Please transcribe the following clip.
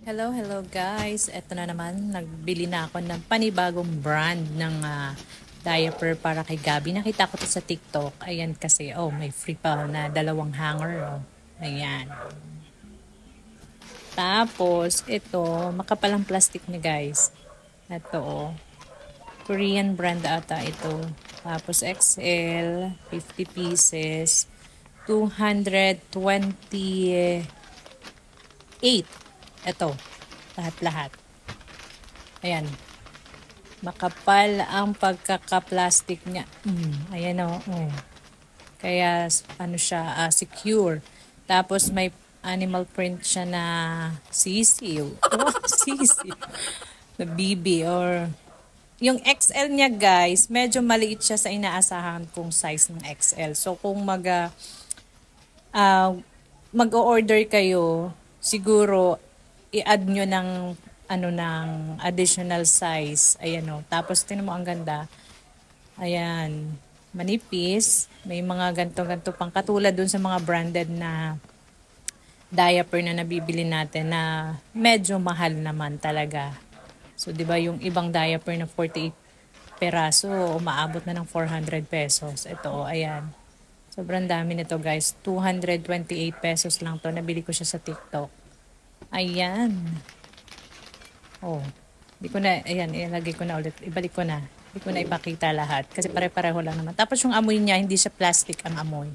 Hello, hello guys. Eto na naman, nagbili na ako ng panibagong brand ng diaper para kay Gabi. Nakita ko to sa TikTok. Ayan kasi, may free pa na dalawang hanger. Oh. Ayan. Tapos, ito, makapalang plastic na guys. Ito, Korean brand ata ito. Tapos, XL, 50 pieces, 228. Ito, lahat-lahat. Ayan. Makapal ang pagkaka-plastic niya. Ayan o. Kaya ano siya, secure. Tapos may animal print siya na sisiw. Sisiw. Na BB or yung XL niya guys, medyo maliit siya sa inaasahan kong size ng XL. So kung mag-o-order kayo, siguro i-add nyo ng additional size. Ayan o. Tapos tinan mo ang ganda. Ayan. Manipis. May mga ganto-ganto pang katulad dun sa mga branded na diaper na nabibili natin na medyo mahal naman talaga. So 'di ba yung ibang diaper na 48 peraso, umaabot na ng 400 pesos. Ito, ayan. Sobrang dami nito guys. 228 pesos lang to. Nabili ko siya sa TikTok. Ayan. Oh. Di ko na, ayan, ilagay ko na ulit. Ibalik ko na. Hindi ko na ipakita lahat. Kasi pare-pareho lang naman. Tapos yung amoy niya, hindi siya plastic ang amoy.